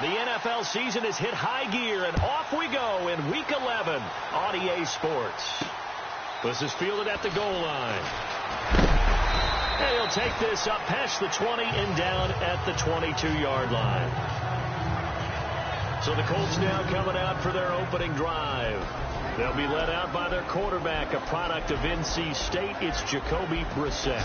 The NFL season has hit high gear, and off we go in Week 11 on EA Sports. This is fielded at the goal line. And he'll take this up past the 20 and down at the 22-yard line. So the Colts now coming out for their opening drive. They'll be led out by their quarterback, a product of NC State. It's Jacoby Brissett.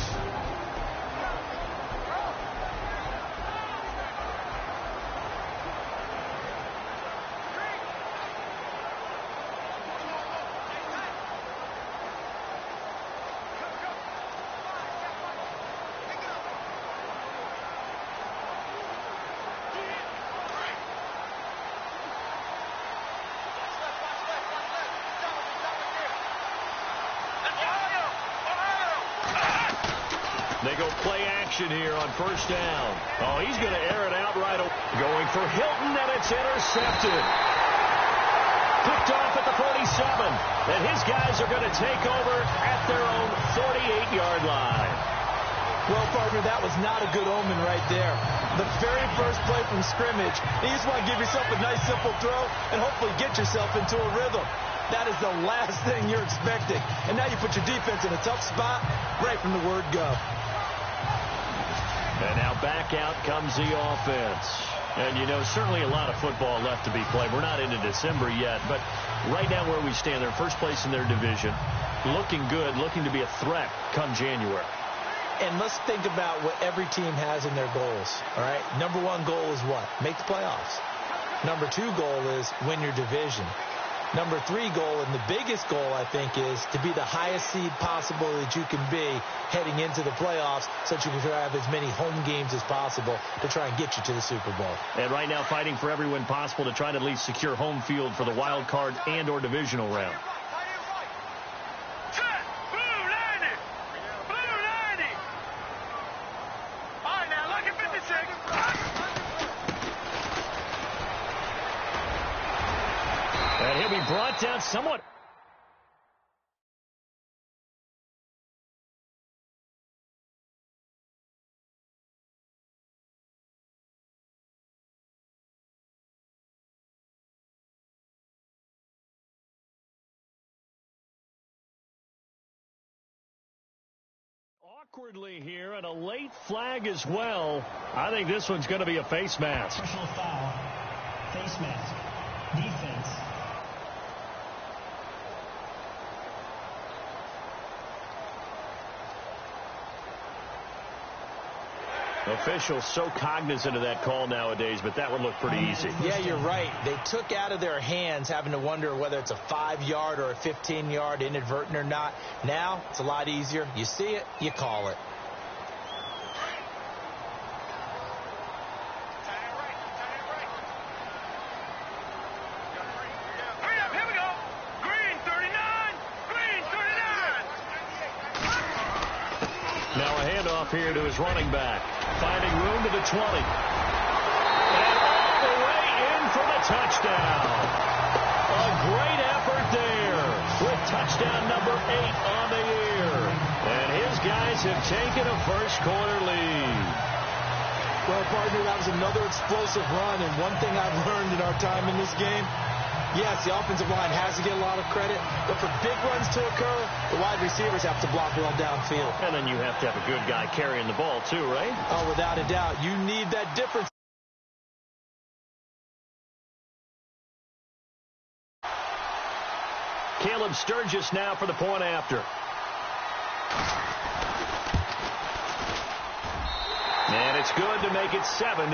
They go play action here on first down. Oh, he's going to air it out right away. Going for Hilton, and it's intercepted. Picked off at the 47. And his guys are going to take over at their own 48-yard line. Well, partner, that was not a good omen right there. The very first play from scrimmage, you just want to give yourself a nice, simple throw and hopefully get yourself into a rhythm. That is the last thing you're expecting. And now you put your defense in a tough spot right from the word go. And now back out comes the offense. And, you know, certainly a lot of football left to be played. We're not into December yet, but right now where we stand, they're first place in their division. Looking good, looking to be a threat come January. And let's think about what every team has in their goals, all right? Number one goal is what? Make the playoffs. Number two goal is win your division. Number three goal, and the biggest goal, I think, is to be the highest seed possible that you can be heading into the playoffs so that you can have as many home games as possible to try and get you to the Super Bowl. And right now fighting for every win possible to try to at least secure home field for the wild card and or divisional round. And he'll be brought down somewhat. Awkwardly here, and a late flag as well. I think this one's going to be a face mask. Personal foul, face mask, defense. Officials so cognizant of that call nowadays, but that one looked pretty easy. Yeah, you're right. They took out of their hands having to wonder whether it's a 5-yard or a 15-yard inadvertent or not. Now, it's a lot easier. You see it, you call it. Now a handoff here to his running back. Finding room to the 20. And all the way in for the touchdown. A great effort there with touchdown number 8 on the year. And his guys have taken a first-quarter lead. Well, partner, that was another explosive run. And one thing I've learned in our time in this game, yes, the offensive line has to get a lot of credit, but for big runs to occur, the wide receivers have to block well downfield. And then you have to have a good guy carrying the ball too, right? Oh, without a doubt. You need that difference. Caleb Sturgis now for the point after. And it's good to make it 7-0.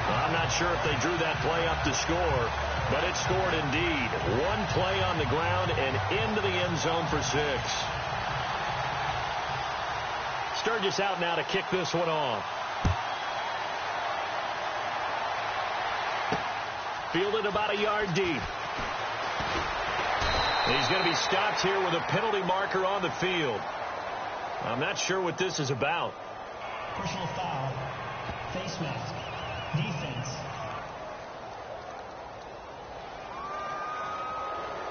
I'm not sure if they drew that play up to score, but it scored indeed. One play on the ground and into the end zone for 6. Sturgis out now to kick this one off. Fielded about a yard deep. He's going to be stopped here with a penalty marker on the field. I'm not sure what this is about. Personal foul, face mask, defense.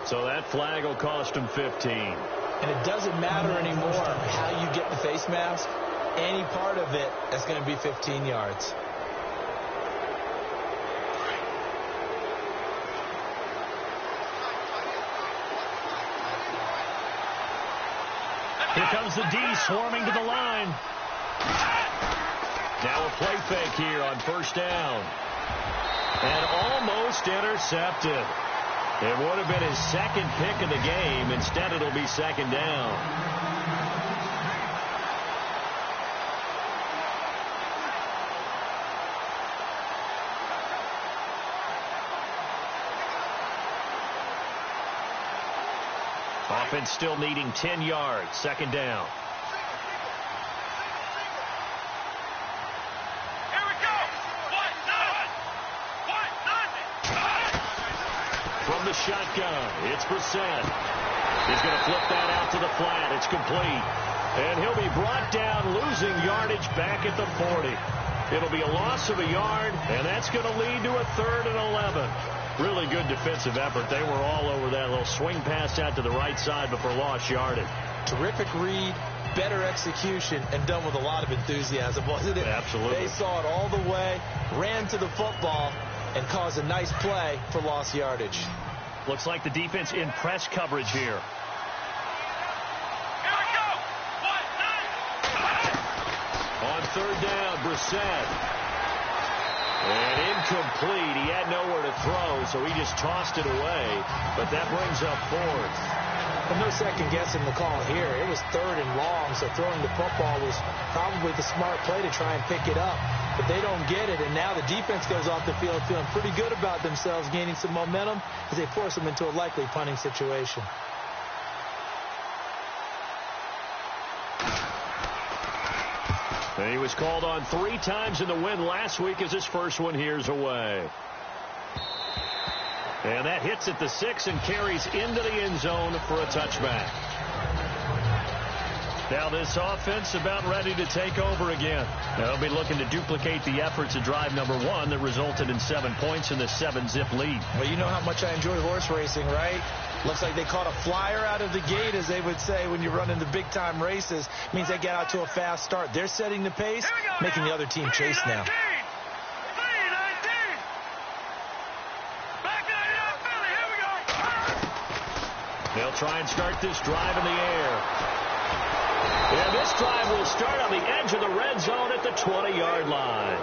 So that flag will cost him 15. And it doesn't matter anymore face mask, any part of it, that's going to be 15 yards. Here comes the D swarming to the line. Now a play fake here on first down. And almost intercepted. It would have been his second pick of the game. Instead, it'll be second down. Offense still needing 10 yards. Second down. From the shotgun, it's Brissett. He's going to flip that out to the flat. It's complete. And he'll be brought down, losing yardage back at the 40. It'll be a loss of a yard, and that's going to lead to a 3rd and 11. Really good defensive effort. They were all over that little swing pass out to the right side before lost yardage. Terrific read, better execution, and done with a lot of enthusiasm, wasn't it? Absolutely. They saw it all the way, ran to the football, and caused a nice play for lost yardage. Looks like the defense in press coverage here. Here we go. 1-9. On third down, Brissett. And incomplete. He had nowhere to throw, so he just tossed it away. But that brings up 4th. Well, no second guessing the call here. It was 3rd and long, so throwing the football was probably the smart play to try and pick it up. But they don't get it, and now the defense goes off the field feeling pretty good about themselves, gaining some momentum as they force them into a likely punting situation. And he was called on 3 times in the win last week as his first one here's away. And that hits at the 6 and carries into the end zone for a touchback. Now this offense about ready to take over again. They'll be looking to duplicate the efforts of drive number 1 that resulted in 7 points in the 7-zip lead. Well, you know how much I enjoy horse racing, right? Looks like they caught a flyer out of the gate, as they would say when you're running the big-time races. Means they get out to a fast start. They're setting the pace, making the other team chase now. They'll try and start this drive in the air. And this drive will start on the edge of the red zone at the 20-yard line.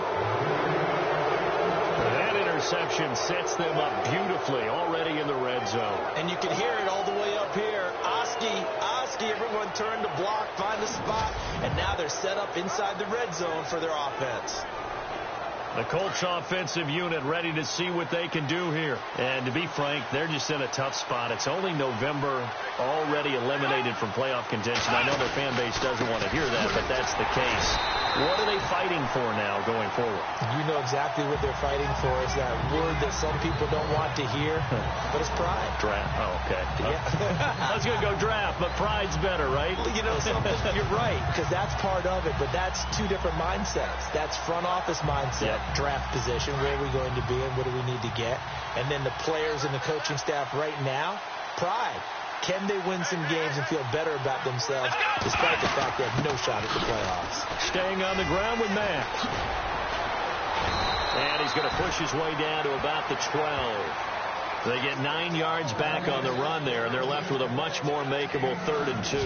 That interception sets them up beautifully already in the red zone. And you can hear it all the way up here. Oski, everyone turned to block, find a spot, and now they're set up inside the red zone for their offense. The Colts offensive unit ready to see what they can do here. And to be frank, they're just in a tough spot. It's only November, already eliminated from playoff contention. I know their fan base doesn't want to hear that, but that's the case. What are they fighting for now going forward? You know exactly what they're fighting for. Is that word that some people don't want to hear, but it's pride. Draft. Oh, okay. Yeah. I was going to go draft, but pride's better, right? Well, you know something? You're right, because that's part of it, but that's 2 different mindsets. That's front office mindset, draft position, where are we going to be and what do we need to get? And then the players and the coaching staff right now, pride. Can they win some games and feel better about themselves despite the fact they have no shot at the playoffs? Staying on the ground with Matt. And he's going to push his way down to about the 12. They get 9 yards back on the run there, and they're left with a much more makeable 3rd and 2.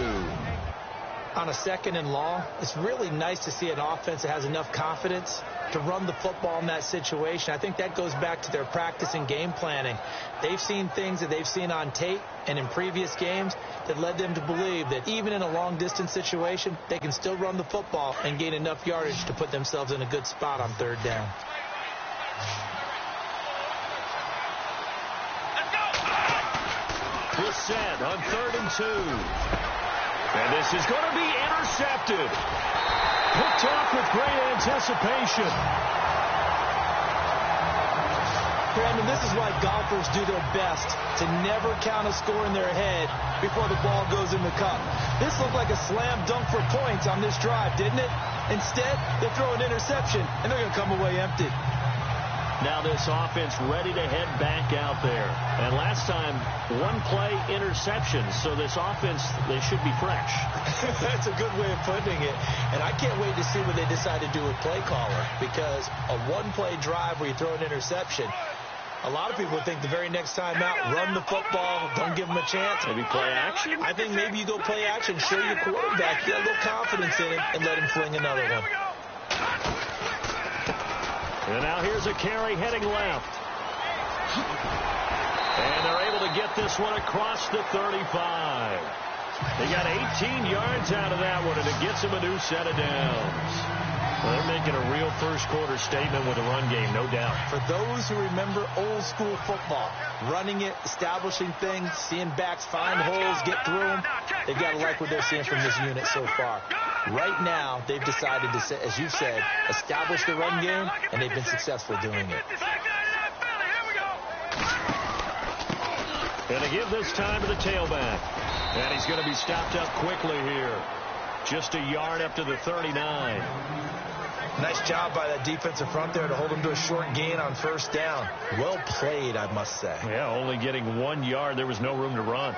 On a 2nd and long, it's really nice to see an offense that has enough confidence to run the football in that situation. I think that goes back to their practice and game planning. They've seen things that they've seen on tape and in previous games that led them to believe that even in a long-distance situation, they can still run the football and gain enough yardage to put themselves in a good spot on 3rd down. Brissett on 3rd and 2. And this is going to be intercepted. Picked off with great anticipation. Brandon, this is why golfers do their best to never count a score in their head before the ball goes in the cup. This looked like a slam dunk for points on this drive, didn't it? Instead, they throw an interception, and they're going to come away empty. Now this offense ready to head back out there. And last time, one play interception. So this offense, they should be fresh. That's a good way of putting it. And I can't wait to see what they decide to do with play caller, because a one-play drive where you throw an interception, a lot of people think the very next time out, run the football, don't give them a chance. Maybe play action? I think maybe you go play action, show your quarterback, get a little confidence in him, and let him fling another one. And now here's a carry heading left. And they're able to get this one across the 35. They got 18 yards out of that one, and it gets them a new set of downs. Well, they're making a real first-quarter statement with a run game, no doubt. For those who remember old-school football, running it, establishing things, seeing backs find holes, get through them, they've got to like what they're seeing from this unit so far. Right now, they've decided to, as you've said, establish the run game, and they've been successful doing it. And they give this time to the tailback. And he's going to be stopped up quickly here. Just a yard up to the 39. Nice job by that defensive front there to hold him to a short gain on first down. Well played, I must say. Yeah, only getting 1 yard. There was no room to run.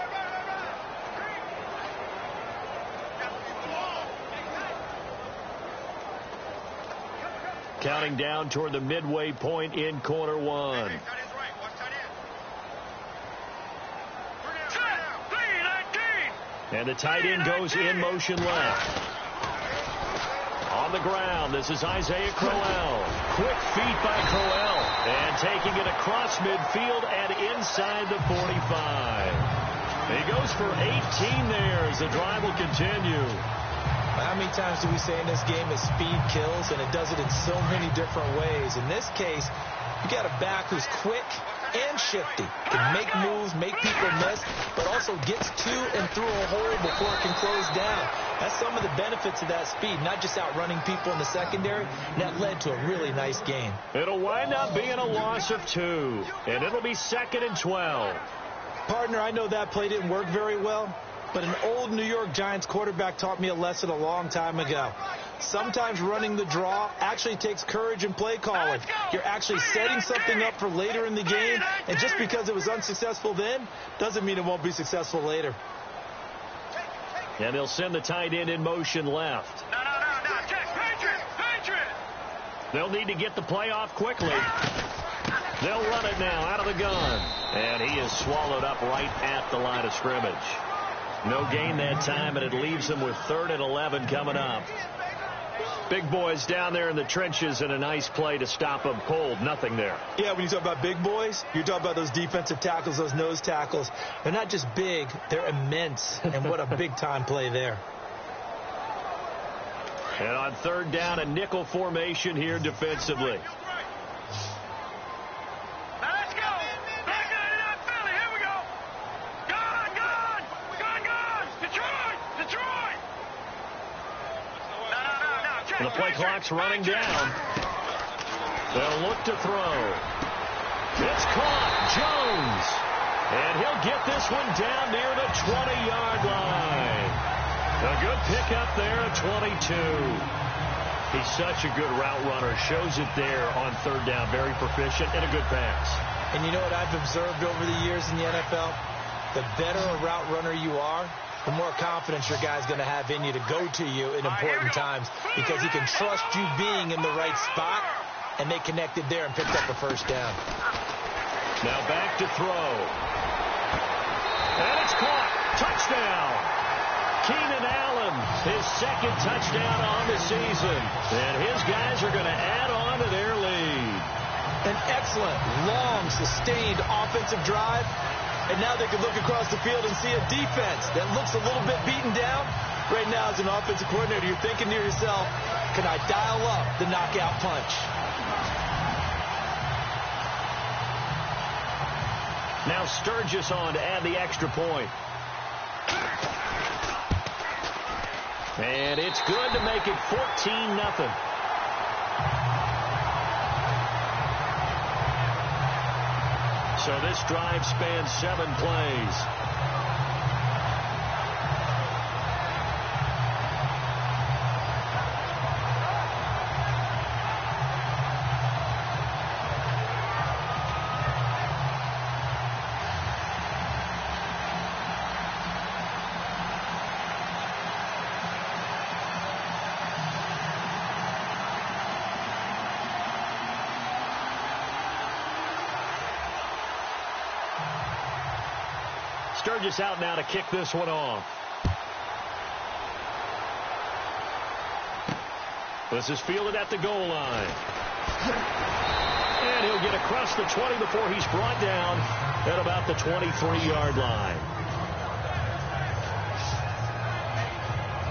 Counting down toward the midway point in quarter one. And the tight end goes in motion left. On the ground, this is Isaiah Crowell. Quick feet by Crowell. And taking it across midfield and inside the 45. He goes for 18 there as the drive will continue. How many times do we say in this game that speed kills, and it does it in so many different ways? In this case, you got a back who's quick and shifty, can make moves, make people miss, but also gets to and through a hole before it can close down. That's some of the benefits of that speed, not just outrunning people in the secondary. And that led to a really nice gain. It'll wind up being a loss of 2, and it'll be 2nd and 12. Partner, I know that play didn't work very well, but an old New York Giants quarterback taught me a lesson a long time ago. Sometimes running the draw actually takes courage and play calling. You're actually setting something up for later in the game, and just because it was unsuccessful then doesn't mean it won't be successful later. And they'll send the tight end in motion left. No. Patriot! They'll need to get the play off quickly. They'll run it now out of the gun. And he is swallowed up right at the line of scrimmage. No gain that time, and it leaves them with 3rd and 11 coming up. Big boys down there in the trenches, and a nice play to stop them cold. Nothing there. Yeah, when you talk about big boys, you're talking about those defensive tackles, those nose tackles. They're not just big, they're immense. And what a big-time play there. And on 3rd down, a nickel formation here defensively. The play clock's running down. They'll look to throw. It's caught. Jones. And he'll get this one down near the 20-yard line. A good pickup there at 22. He's such a good route runner. Shows it there on 3rd down. Very proficient and a good pass. And you know what I've observed over the years in the NFL? The better a route runner you are, the more confidence your guy's going to have in you to go to you in important times, because he can trust you being in the right spot, and they connected there and picked up a first down. Now back to throw. And it's caught. Touchdown. Keenan Allen, his 2nd touchdown on the season. And his guys are going to add on to their lead. An excellent, long, sustained offensive drive. And now they can look across the field and see a defense that looks a little bit beaten down. Right now, as an offensive coordinator, you're thinking to yourself, can I dial up the knockout punch? Now Sturgis on to add the extra point. And it's good to make it 14-0. So this drive spans 7 plays. Sturgis out now to kick this one off. This is fielded at the goal line. And he'll get across the 20 before he's brought down at about the 23-yard line.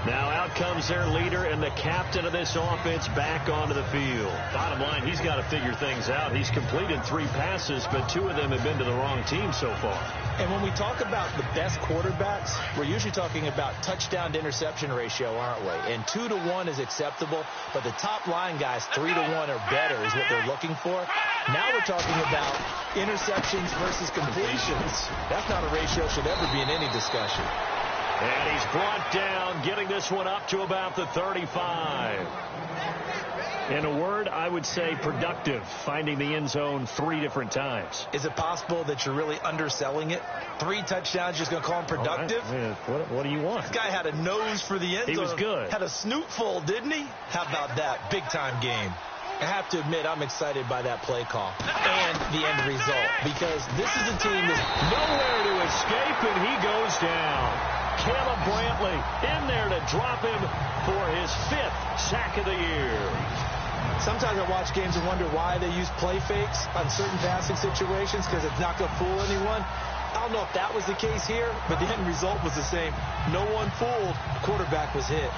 Now out comes their leader and the captain of this offense back onto the field. Bottom line, he's got to figure things out. He's completed 3 passes, but 2 of them have been to the wrong team so far. And when we talk about the best quarterbacks, we're usually talking about touchdown to interception ratio, aren't we? And 2 to 1 is acceptable, but the top line guys, 3 to 1 or better is what they're looking for. Now we're talking about interceptions versus completions. That's not a ratio should ever be in any discussion. And he's brought down, getting this one up to about the 35. In a word, I would say productive, finding the end zone 3 different times. Is it possible that you're really underselling it? 3 touchdowns, just going to call him productive? Right. What do you want? This guy had a nose for the end zone. He was good. Had a snoot full, didn't he? How about that? Big-time game. I have to admit, I'm excited by that play call and the end result, because this is a team that's nowhere to escape, and he goes down. Caleb Brantley in there to drop him for his 5th sack of the year. Sometimes I watch games and wonder why they use play fakes on certain passing situations, because it's not going to fool anyone. I don't know if that was the case here, but the end result was the same. No one fooled. The quarterback was hit.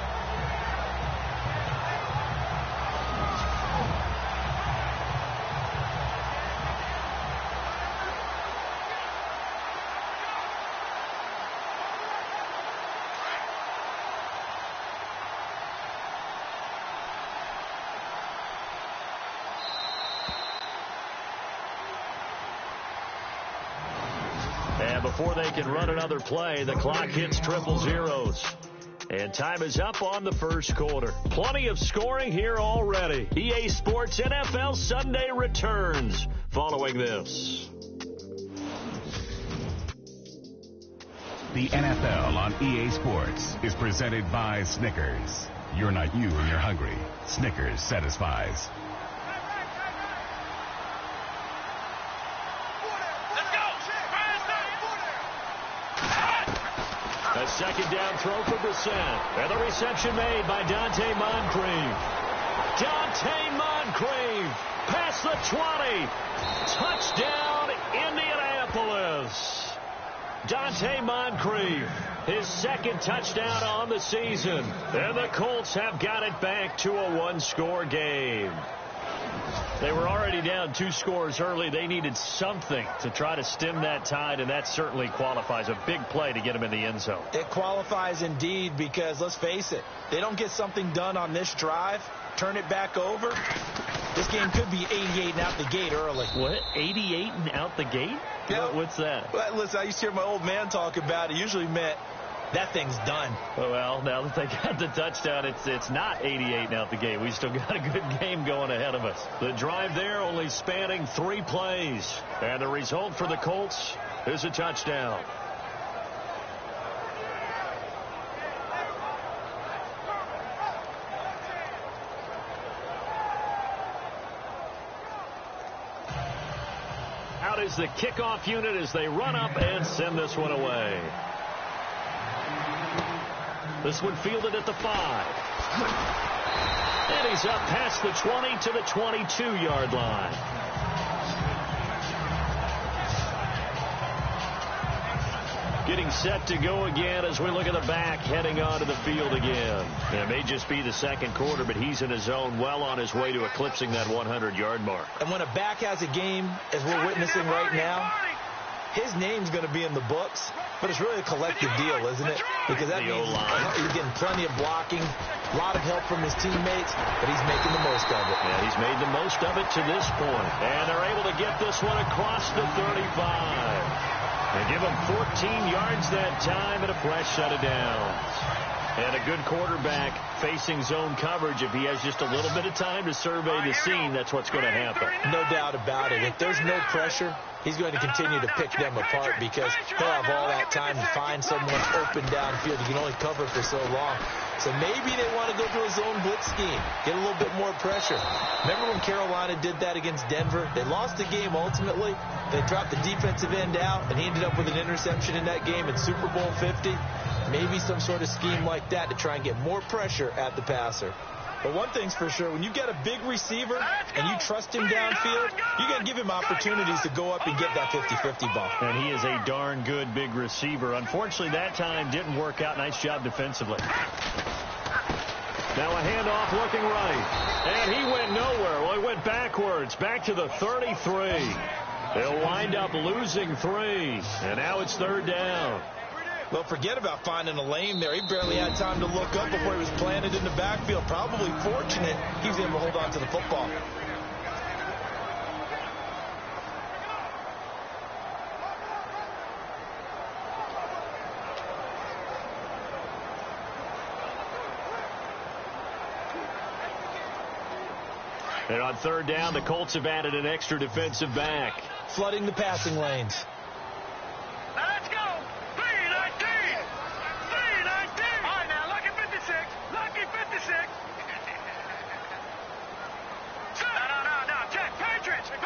Before they can run another play, the clock hits triple zeros. And time is up on the first quarter. Plenty of scoring here already. EA Sports NFL Sunday returns following this. The NFL on EA Sports is presented by Snickers. You're not you when you're hungry. Snickers satisfies. A second down throw for Brissett. And the reception made by Dante Moncrief. Dante Moncrief past the 20. Touchdown, Indianapolis. Dante Moncrief, his 2nd touchdown on the season. And the Colts have got it back to a 1-score game. They were already down 2 scores early. They needed something to try to stem that tide, and that certainly qualifies. A big play to get them in the end zone. It qualifies indeed, because let's face it, they don't get something done on this drive, turn it back over, this game could be 88 and out the gate early. What? 88 and out the gate? Yeah. What's that? Well, listen, I used to hear my old man talk about it. Usually meant that thing's done. Well, now that they got the touchdown, it's not 88 and out the gate. We still got a good game going ahead of us. The drive there only spanning 3 plays. And the result for the Colts is a touchdown. Out is the kickoff unit as they run up and send this one away. This one fielded at the 5. And he's up past the 20 to the 22-yard line. Getting set to go again as we look at the back heading onto the field again. It may just be the 2nd quarter, but he's in his zone, well on his way to eclipsing that 100-yard mark. And when a back has a game, as we're witnessing right now, his name's going to be in the books, but it's really a collective deal, isn't it? Because that means he's getting plenty of blocking, a lot of help from his teammates, but he's making the most of it. Yeah, he's made the most of it to this point. And they're able to get this one across the 35. They give him 14 yards that time and a fresh set of downs. And a good quarterback facing zone coverage. If he has just a little bit of time to survey the scene, that's what's going to happen. No doubt about it. If there's no pressure, he's going to continue to pick them apart because he'll have all that time to find someone open downfield. You can only cover for so long. So maybe they want to go to a zone blitz scheme, get a little bit more pressure. Remember when Carolina did that against Denver? They lost the game ultimately. They dropped the defensive end out, and he ended up with an interception in that game in Super Bowl 50. Maybe some sort of scheme like that to try and get more pressure at the passer. But one thing's for sure, when you get a big receiver and you trust him downfield, you got to give him opportunities to go up and get that 50-50 ball. And he is a darn good big receiver. Unfortunately, that time didn't work out. Nice job defensively. Now a handoff looking right. And he went nowhere. Well, he went backwards, back to the 33. They'll wind up losing 3. And now it's 3rd down. Well, forget about finding a lane there. He barely had time to look up before he was planted in the backfield. Probably fortunate he was able to hold on to the football. And on 3rd down, the Colts have added an extra defensive back. Flooding the passing lanes. Let's go. 319. 319. All right, now, lucky 56. Lucky 56. No. Check. Patriots. No.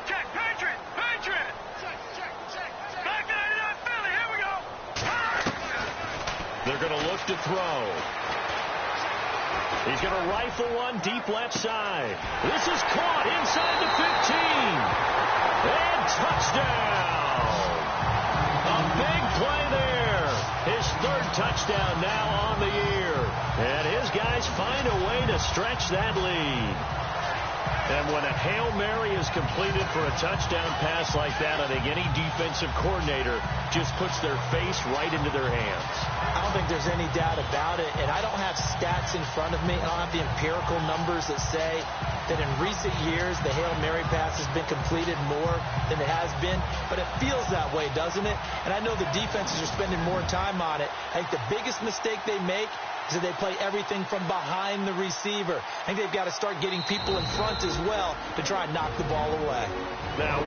Check. Patriots. Check. Back 99 Philly. Here we go. They're going to look to throw. He's going to rifle one deep left side. This is caught inside the 15. And touchdown. A big play there. His 3rd touchdown now on the year. And his guys find a way to stretch that lead. And when a Hail Mary is completed for a touchdown pass like that, I think any defensive coordinator just puts their face right into their hands. I don't think there's any doubt about it, and I don't have stats in front of me. I don't have the empirical numbers that say that in recent years the Hail Mary pass has been completed more than it has been, but it feels that way, doesn't it? And I know the defenses are spending more time on it. I think the biggest mistake they make is that they play everything from behind the receiver. I think they've got to start getting people in front as well to try and knock the ball away. Now,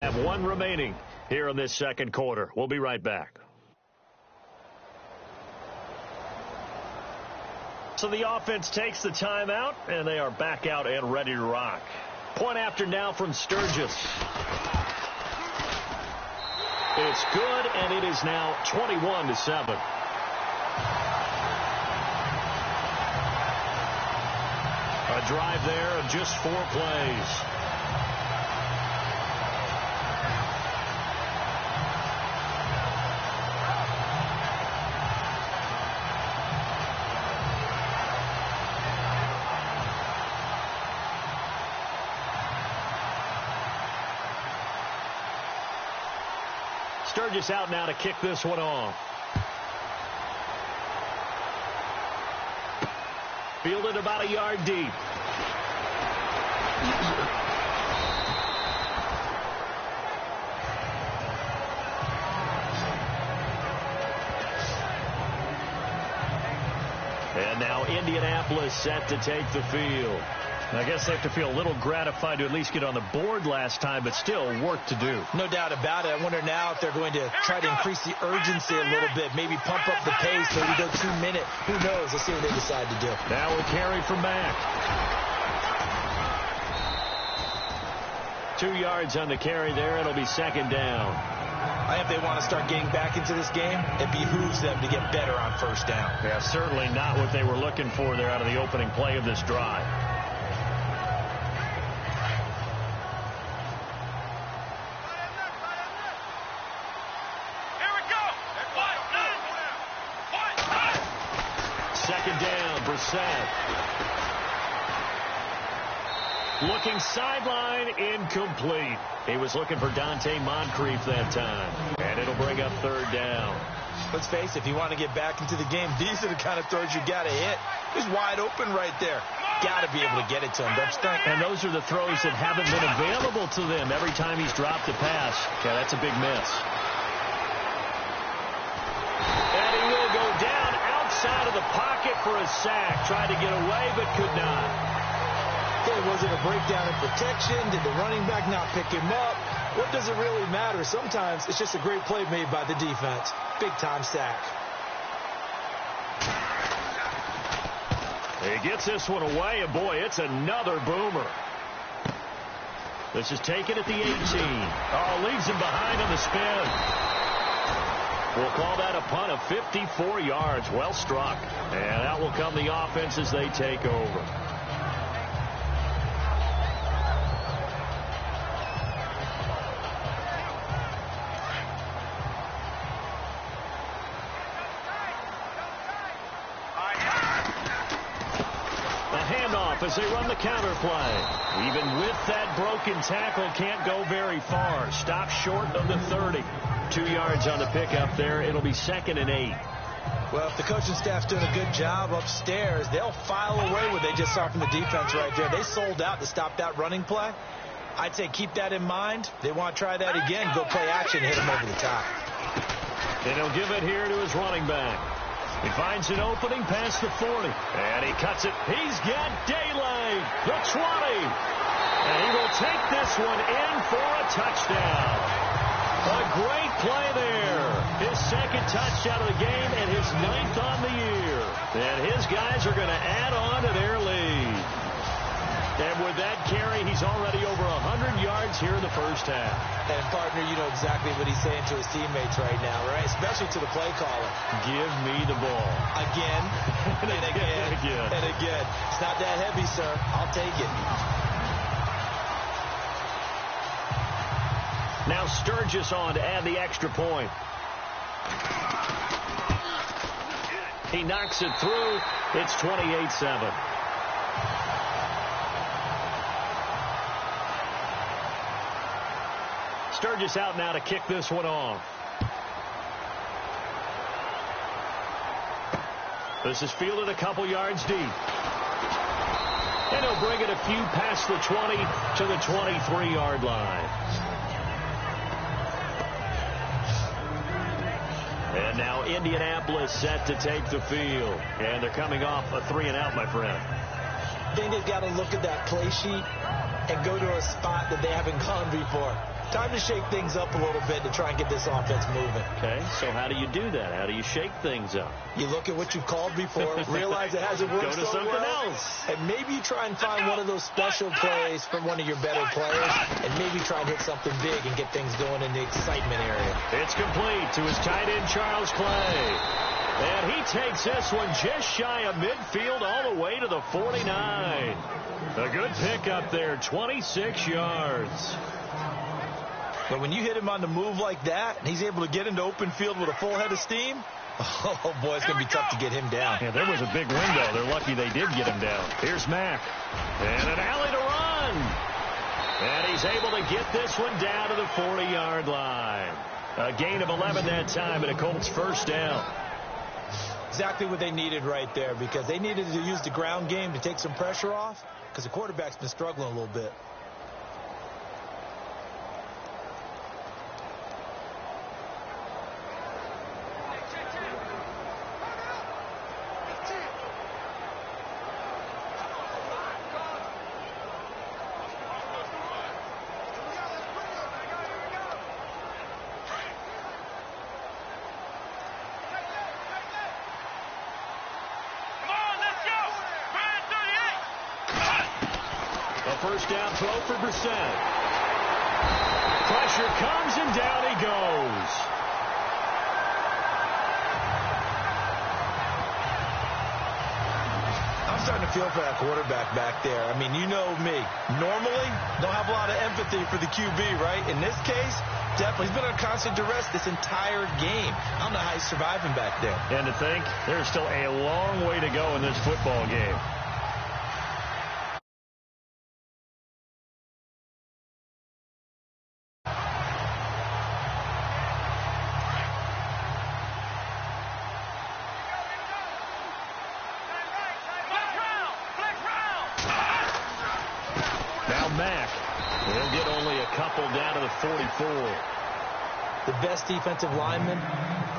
have 1 remaining here in this 2nd quarter. We'll be right back. So the offense takes the timeout, and they are back out and ready to rock. Point after now from Sturgis. It's good, and it is now 21-7. A drive there of just 4 plays. Sturgis out now to kick this one off. Fielded about a yard deep. And now Indianapolis set to take the field. I guess they have to feel a little gratified to at least get on the board last time, but still work to do. No doubt about it. I wonder now if they're going to try to increase the urgency a little bit, maybe pump up the pace, maybe go 2 minute. Who knows? Let's see what they decide to do. Now a carry from back. 2 yards on the carry there. It'll be 2nd down. I think if they want to start getting back into this game, it behooves them to get better on 1st down. Yeah, certainly not what they were looking for there out of the opening play of this drive. Looking sideline, incomplete. He was looking for Dante Moncrief that time. And it'll bring up 3rd down. Let's face it, if you want to get back into the game, these are the kind of throws you got to hit. He's wide open right there. Got to be able to get it to him, don't you think? And those are the throws that haven't been available to them every time he's dropped a pass. Yeah, that's a big miss. And he will go down outside of the pocket for a sack. Tried to get away, but could not. Was it a breakdown in protection? Did the running back not pick him up? What does it really matter? Sometimes it's just a great play made by the defense. Big-time sack. He gets this one away, and boy, it's another boomer. This is taken at the 18. Oh, leaves him behind on the spin. We'll call that a punt of 54 yards. Well struck. And out will come the offense as they take over. As they run the counter play. Even with that broken tackle, can't go very far. Stop short of the 30. 2 yards on the pickup there. It'll be 2nd and 8. Well, if the coaching staff's doing a good job upstairs, they'll file away what they just saw from the defense right there. They sold out to stop that running play. I'd say keep that in mind. They want to try that again. Go play action, hit him over the top. And he'll give it here to his running back. He finds an opening past the 40. And he cuts it. He's got daylight. The 20. And he will take this one in for a touchdown. A great play there. His 2nd touchdown of the game and his 9th on the year. And his guys are going to add on to their lead. And with that carry, he's already over 100 yards here in the first half. And, partner, you know exactly what he's saying to his teammates right now, right? Especially to the play caller. Give me the ball. Again, and again, and again. It's not that heavy, sir. I'll take it. Now Sturgis on to add the extra point. He knocks it through. It's 28-7. Sturgis out now to kick this one off. This is fielded a couple yards deep. And he'll bring it a few past the 20 to the 23-yard line. And now Indianapolis set to take the field. And they're coming off a 3-and-out, my friend. I think they've got to look at that play sheet and go to a spot that they haven't gone before. Time to shake things up a little bit to try and get this offense moving. Okay, so how do you do that? How do you shake things up? You look at what you've called before, realize it hasn't worked so well. Go to something else. And maybe you try and find one of those special plays from one of your better players, and maybe try and hit something big and get things going in the excitement area. It's complete to his tight end, Charles Clay. And he takes this one just shy of midfield all the way to the 49. A good pickup there, 26 yards. But when you hit him on the move like that, and he's able to get into open field with a full head of steam, oh, boy, it's going to be tough to get him down. Yeah, there was a big window. They're lucky they did get him down. Here's Mack. And an alley to run. And he's able to get this one down to the 40-yard line. A gain of 11 that time, and a Colts first down. Exactly what they needed right there, because they needed to use the ground game to take some pressure off, because the quarterback's been struggling a little bit. First down throw for Brissett. Pressure comes and down he goes. I'm starting to feel for that quarterback back there. I mean, you know me. Normally, don't have a lot of empathy for the QB, right? In this case, definitely. He's been under constant duress this entire game. I don't know how he's surviving back there. And to think, there's still a long way to go in this football game. Mack. He'll get only a couple down to the 44. The best defensive linemen,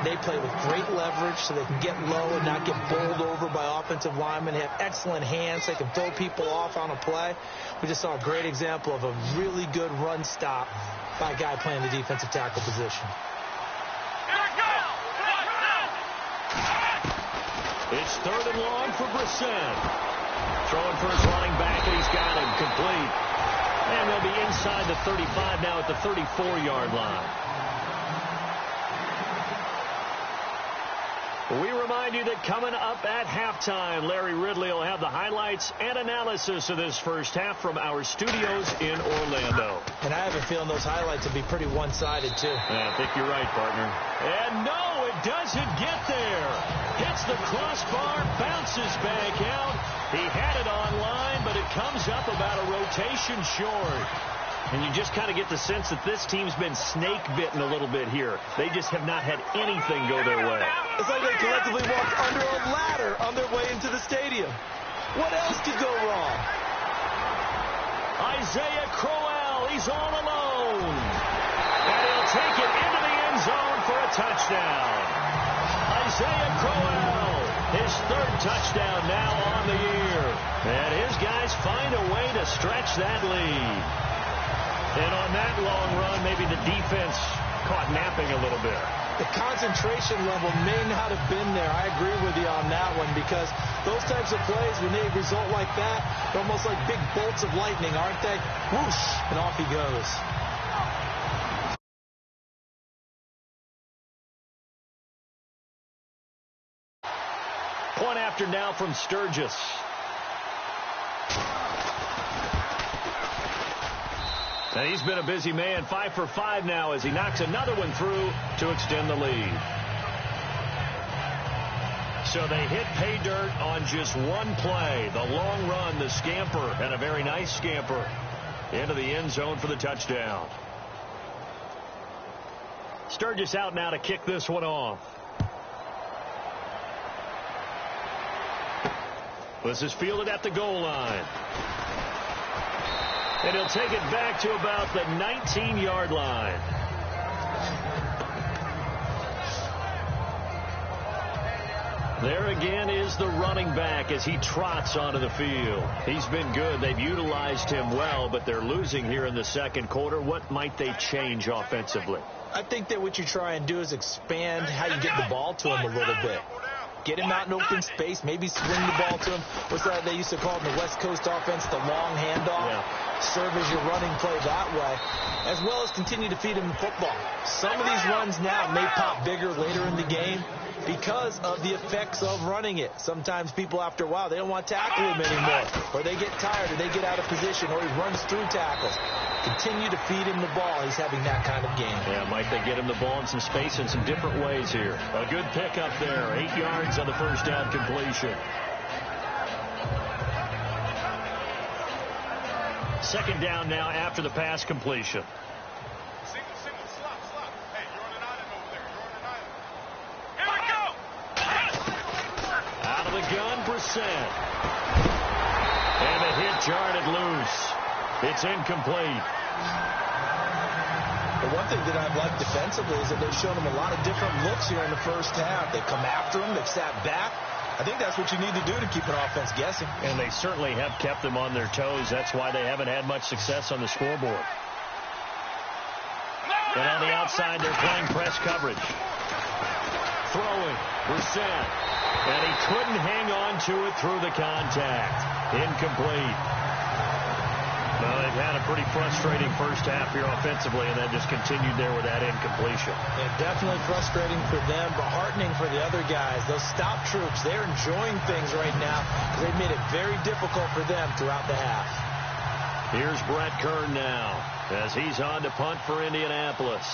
they play with great leverage so they can get low and not get bowled over by offensive linemen. They have excellent hands. They can throw people off on a play. We just saw a great example of a really good run stop by a guy playing the defensive tackle position. It's 3rd and long for Brissett. Throwing for his running back, and he's got him complete. And they'll be inside the 35 now at the 34-yard line. We remind you that coming up at halftime, Larry Ridley will have the highlights and analysis of this first half from our studios in Orlando. And I have a feeling those highlights will be pretty one-sided, too. Yeah, I think you're right, partner. And no, it doesn't get there. Hits the crossbar, bounces back out. He had it online, but it comes up about a rotation short. And you just kind of get the sense that this team's been snake-bitten a little bit here. They just have not had anything go their way. It's like they collectively walked under a ladder on their way into the stadium. What else could go wrong? Isaiah Crowell, he's all alone. And he'll take it into the end zone for a touchdown. Isaiah Crowell, his 3rd touchdown now on the year. And his guys find a way to stretch that lead. And on that long run, maybe the defense caught napping a little bit. The concentration level may not have been there. I agree with you on that one, because those types of plays, when they result like that, they're almost like big bolts of lightning, aren't they? Whoosh, and off he goes. Point after now from Sturgis. And he's been a busy man, 5 for 5 now as he knocks another one through to extend the lead. So they hit pay dirt on just one play. The long run, the scamper, and a very nice scamper into the end zone for the touchdown. Sturgis out now to kick this one off. This is fielded at the goal line. And he'll take it back to about the 19-yard line. There again is the running back as he trots onto the field. He's been good. They've utilized him well, but they're losing here in the second quarter. What might they change offensively? I think that what you try and do is expand how you get the ball to him a little bit. Get him out in open space, maybe swing the ball to him. What's that they used to call in the West Coast offense, the long handoff? Yeah. Serve as your running play that way, as well as continue to feed him the football. Some of these runs now may pop bigger later in the game because of the effects of running it. Sometimes people, after a while, they don't want to tackle him anymore, or they get tired, or they get out of position, or he runs through tackles. Continue to feed him the ball. He's having that kind of game. Yeah, might they get him the ball in some space in some different ways here. A good pickup there. 8 yards on the first down completion. Second down now after the pass completion. Single, slop. Hey, you're on an island over there. You're on an island. Here we go. Out of the gun, Brissett. And the hit jarred it loose. It's incomplete. The one thing that I've liked defensively is that they've shown him a lot of different looks here in the first half. They've come after him. They've sat back. I think that's what you need to do to keep an offense guessing. And they certainly have kept them on their toes. That's why they haven't had much success on the scoreboard. And on the outside, they're playing press coverage. Throwing, Brissett. And he couldn't hang on to it through the contact. Incomplete. Well, they've had a pretty frustrating first half here offensively, and that just continued there with that incompletion. Yeah, definitely frustrating for them, but heartening for the other guys. Those stop troops, they're enjoying things right now because they've made it very difficult for them throughout the half. Here's Brett Kern now as he's on to punt for Indianapolis.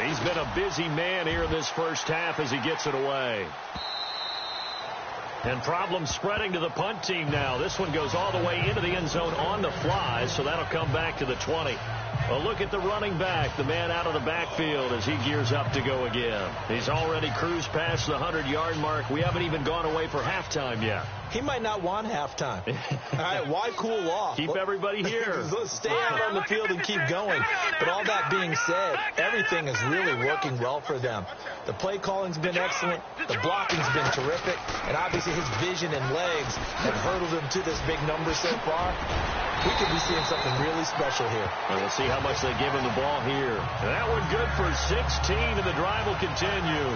He's been a busy man here in this first half as he gets it away. And problems spreading to the punt team now. This one goes all the way into the end zone on the fly, so that'll come back to the 20. A look at the running back, the man out of the backfield as he gears up to go again. He's already cruised past the 100-yard mark. We haven't even gone away for halftime yet. He might not want halftime. All right, why cool off? Keep everybody here. Let's stay out on the field and keep going. But all that being said, everything is really working well for them. The play calling's been excellent. The blocking's been terrific. And obviously his vision and legs have hurdled him to this big number so far. We could be seeing something really special here. And we'll see how much they give him the ball here. And that one good for 16, and the drive will continue.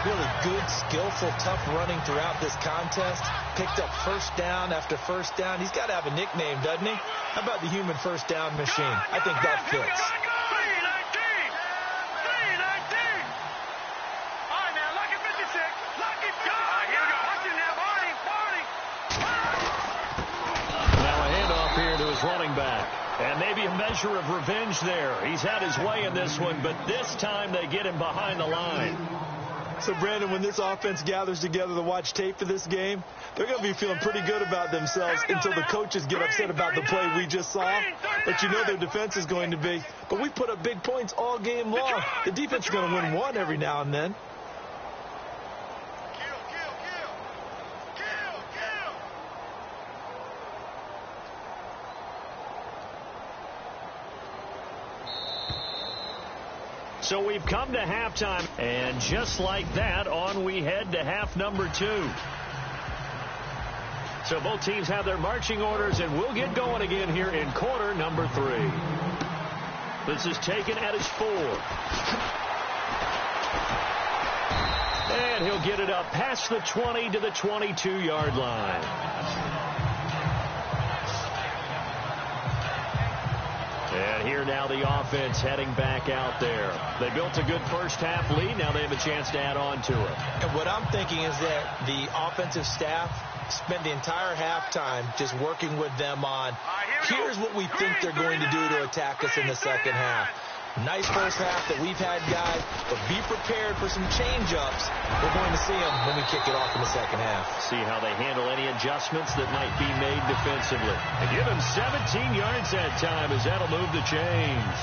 Really good, skillful, tough running throughout this contest. Picked up first down after first down. He's got to have a nickname, doesn't he? How about the human first down machine? I think that fits. Running back. And maybe a measure of revenge there. He's had his way in this one, but this time they get him behind the line. So, Brandon, when this offense gathers together to watch tape for this game, they're going to be feeling pretty good about themselves until the coaches get upset about the play we just saw. But you know their defense is going to be. But we put up big points all game long. The defense is going to win one every now and then. So we've come to halftime, and just like that, on we head to half number 2. So both teams have their marching orders, and we'll get going again here in quarter number 3. This is taken at his 4. And he'll get it up past the 20 to the 22-yard line. And here now the offense heading back out there. They built a good first-half lead. Now they have a chance to add on to it. And what I'm thinking is that the offensive staff spent the entire halftime just working with them on, here's what we think they're going to do to attack us in the second half. Nice first half that we've had, guys, but be prepared for some change-ups. We're going to see them when we kick it off in the second half. See how they handle any adjustments that might be made defensively. And give him 17 yards that time as that'll move the chains.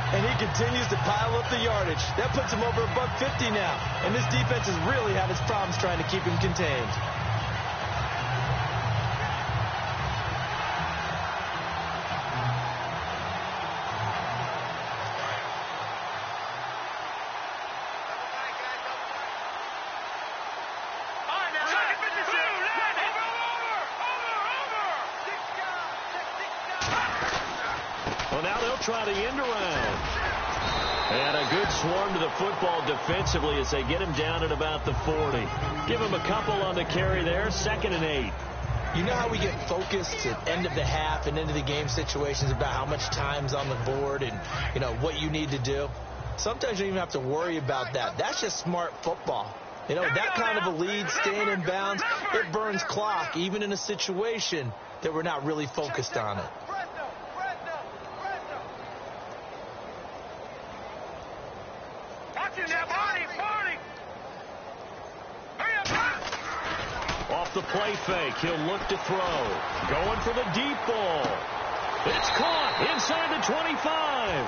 And he continues to pile up the yardage. That puts him over $150 now. And this defense has really had its problems trying to keep him contained. Try the end around. And a good swarm to the football defensively as they get him down at about the 40. Give him a couple on the carry there. 2nd and 8. You know how we get focused at end of the half and into the game situations about how much time's on the board and, you know, what you need to do? Sometimes you don't even have to worry about that. That's just smart football. You know, that kind of a lead, staying in bounds, it burns clock, even in a situation that we're not really focused on it. Off the play fake, he'll look to throw. Going for the deep ball. It's caught inside the 25.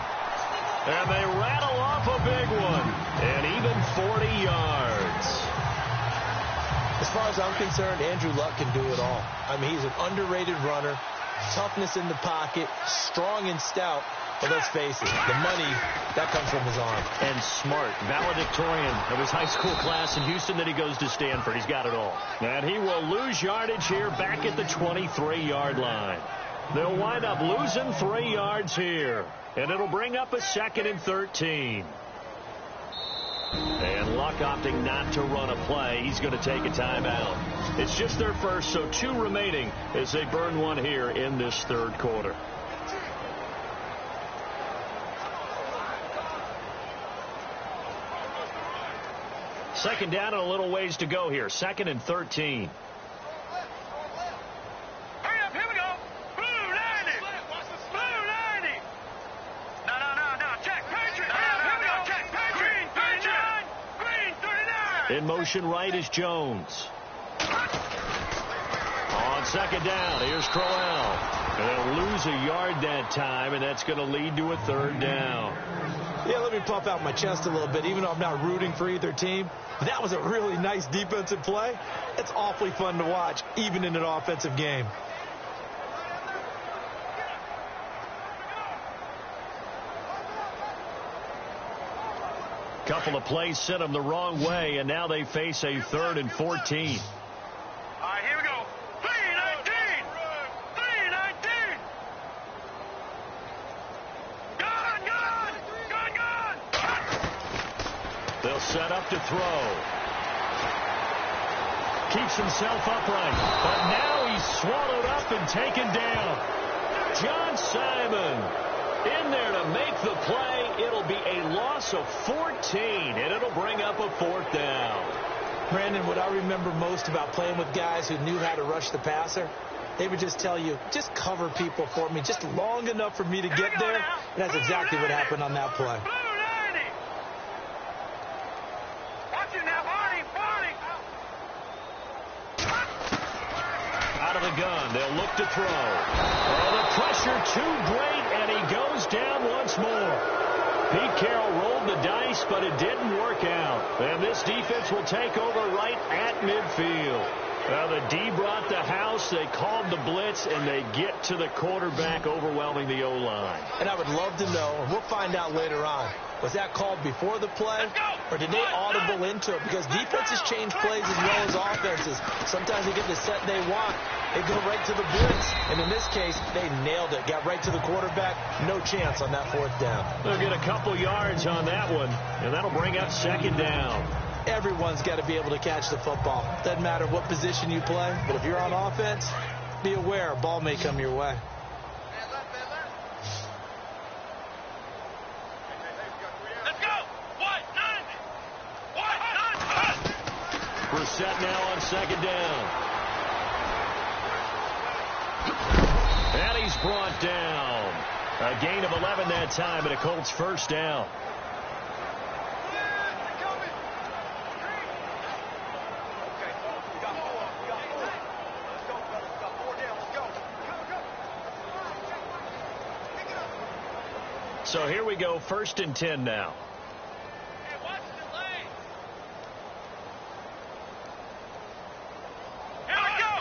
And they rattle off a big one. And even 40 yards. As far as I'm concerned, Andrew Luck can do it all. I mean, he's an underrated runner. Toughness in the pocket, strong and stout. But let's face it, the money, that comes from his arm. And smart, valedictorian of his high school class in Houston. Then he goes to Stanford. He's got it all. And he will lose yardage here back at the 23-yard line. They'll wind up losing 3 yards here. And it'll bring up a 2nd and 13. And Luck opting not to run a play. He's going to take a timeout. It's just their first, so 2 remaining as they burn one here in this 3rd quarter. Second down and a little ways to go here. 2nd and 13. Hurry up, here we go. Blue 90. Blue 90. No. Check. Patriot. Here we go. Check. Patriot. Green 39. In motion right is Jones. On second down. Here's Crowell. And they'll lose a yard that time, and that's going to lead to a third down. Yeah, let me puff out my chest a little bit, even though I'm not rooting for either team. That was a really nice defensive play. It's awfully fun to watch, even in an offensive game. Couple of plays sent them the wrong way, and now they face a 3rd and 14. All right, here we go. 3-19. 3-19. Gone. They'll set up to throw. Keeps himself upright, but now he's swallowed up and taken down. John Simon in there to make the play. It'll be a loss of 14, and it'll bring up a 4th down. Brandon, what I remember most about playing with guys who knew how to rush the passer, they would just tell you, just cover people for me just long enough for me to get there. And that's exactly what happened on that play. Watch it now, Barney. Out of the gun, they'll look to throw. Oh, the pressure too great, and he goes down once more. Pete Carroll rolled the dice, but it didn't work out. And this defense will take over right at midfield. The D brought the house, they called the blitz, and they get to the quarterback, overwhelming the O-line. And I would love to know, and we'll find out later on, was that called before the play, or did they audible into it? Because defenses change plays as well as offenses. Sometimes they get the set they want. They go right to the blitz. And in this case, they nailed it. Got right to the quarterback. No chance on that 4th down. They'll get a couple yards on that one, and that'll bring up 2nd down. Everyone's got to be able to catch the football. Doesn't matter what position you play, but if you're on offense, be aware a ball may come your way. Let's go. What? Brissett now on 2nd down. And he's brought down. A gain of 11 that time, and a Colts 1st down. So here we go, 1st and 10 now. Hey, watch the lane. Here we go.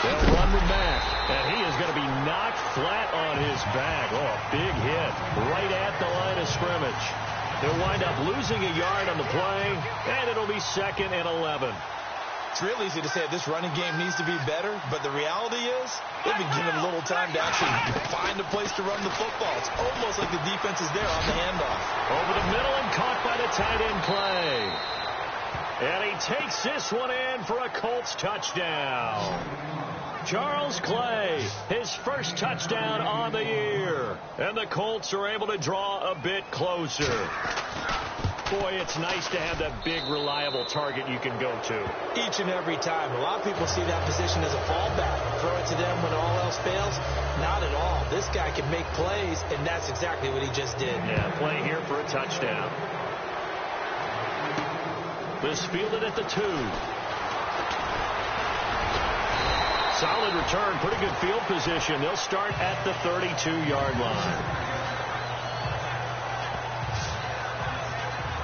They'll run with Mack, and he is going to be knocked flat on his back. Oh, a big hit right at the line of scrimmage. They'll wind up losing a yard on the play, and it'll be 2nd and 11. It's real easy to say this running game needs to be better, but the reality is they've been given little time to actually find a place to run the football. It's almost like the defense is there on the handoff. Over the middle and caught by the tight end play. And he takes this one in for a Colts touchdown. Charles Clay, his 1st touchdown on the year. And the Colts are able to draw a bit closer. Boy, it's nice to have that big, reliable target you can go to. Each and every time. A lot of people see that position as a fallback. Throw it to them when all else fails. Not at all. This guy can make plays, and that's exactly what he just did. Yeah, play here for a touchdown. This fielded at the 2. Solid return, pretty good field position. They'll start at the 32-yard line.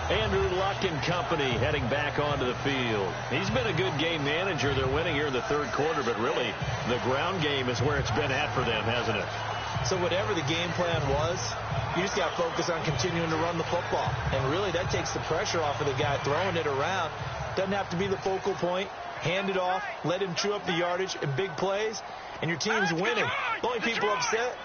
Andrew Luck and company heading back onto the field. He's been a good game manager. They're winning here in the 3rd quarter, but really the ground game is where it's been at for them, hasn't it? So whatever the game plan was, you just got to focus on continuing to run the football. And really that takes the pressure off of the guy throwing it around. Doesn't have to be the focal point. Hand it off, let him chew up the yardage in big plays, and your team's winning. The only people upset,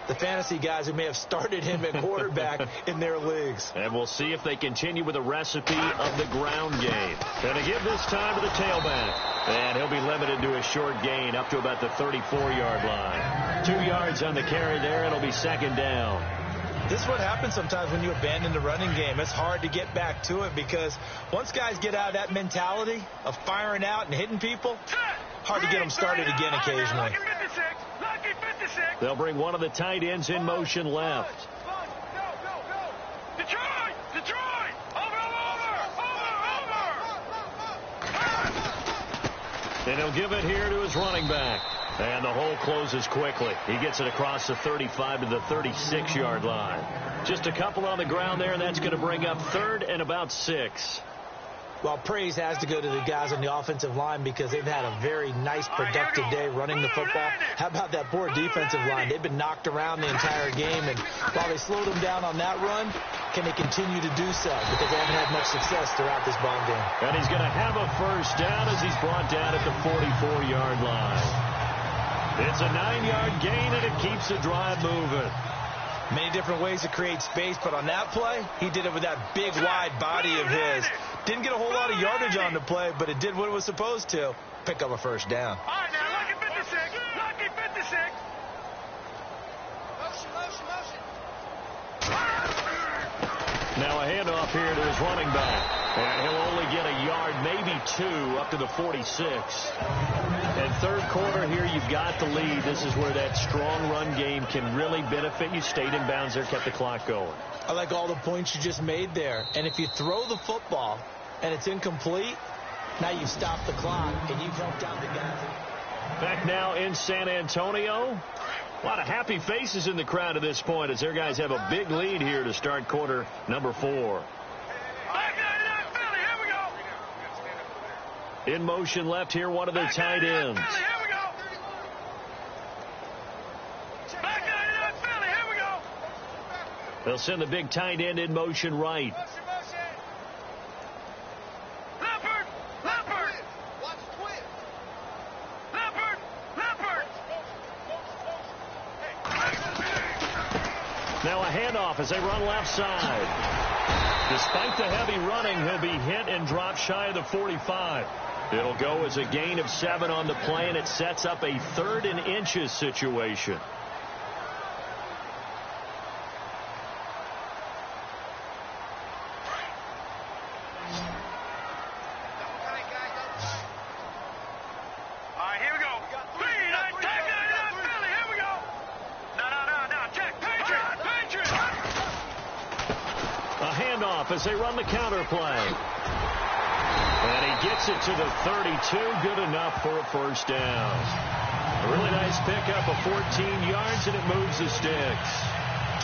the fantasy guys who may have started him at quarterback in their leagues. And we'll see if they continue with a recipe of the ground game. Going to give this time to the tailback. And he'll be limited to a short gain up to about the 34-yard line. 2 yards on the carry there. It'll be 2nd down. This is what happens sometimes when you abandon the running game. It's hard to get back to it because once guys get out of that mentality of firing out and hitting people, hard to get them started again occasionally. They'll bring one of the tight ends in motion left. Detroit! Over! And he'll give it here to his running back. And the hole closes quickly. He gets it across the 35 to the 36-yard line. Just a couple on the ground there, and that's going to bring up 3rd and about 6. Well, praise has to go to the guys on the offensive line because they've had a very nice, productive day running the football. How about that poor defensive line? They've been knocked around the entire game, and while they slowed them down on that run, can they continue to do so? Because they haven't had much success throughout this ball game. And he's going to have a first down as he's brought down at the 44-yard line. It's a 9-yard gain, and it keeps the drive moving. Many different ways to create space, but on that play, he did it with that big, wide body of his. Didn't get a whole lot of yardage on the play, but it did what it was supposed to. Pick up a first down. All right, now, lucky 56. Lucky 56. Motion. Now a handoff here to his running back. And he'll only get a yard, maybe 2, up to the 46. And third quarter here, you've got the lead. This is where that strong run game can really benefit you. Stayed in bounds there, kept the clock going. I like all the points you just made there. And if you throw the football and it's incomplete, now you've stopped the clock and you've helped out the guys. Back now in San Antonio. A lot of happy faces in the crowd at this point as their guys have a big lead here to start quarter number 4. In motion left here, one of their tight ends. They'll send the big tight end in motion right. Now a handoff as they run left side. Despite the heavy running, he'll be hit and dropped shy of the 45. It'll go as a gain of 7 on the play, and it sets up a 3rd and inches situation. All right, here we go. Here we go. No. Check. Patriot. A handoff as they run the counter play. And he gets it to the 32. Good enough for a first down. A really nice pickup of 14 yards, and it moves the sticks.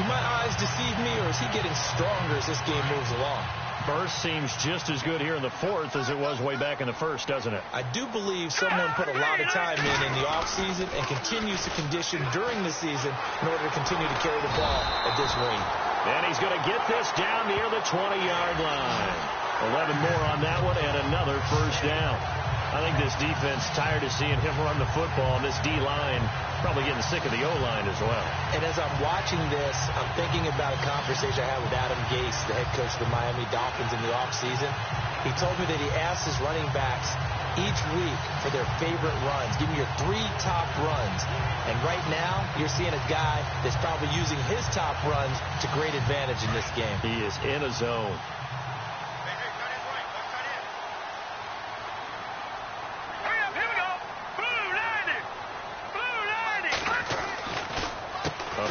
Do my eyes deceive me, or is he getting stronger as this game moves along? Burst seems just as good here in the 4th as it was way back in the 1st, doesn't it? I do believe someone put a lot of time in the offseason and continues to condition during the season in order to continue to carry the ball at this rate. And he's going to get this down near the 20-yard line. 11 more on that one and another first down. I think this defense tired of seeing him run the football, and this D-line probably getting sick of the O-line as well. And as I'm watching this, I'm thinking about a conversation I had with Adam Gase, the head coach of the Miami Dolphins in the offseason. He told me that he asked his running backs each week for their favorite runs. Give me your 3 top runs. And right now, you're seeing a guy that's probably using his top runs to great advantage in this game. He is in a zone.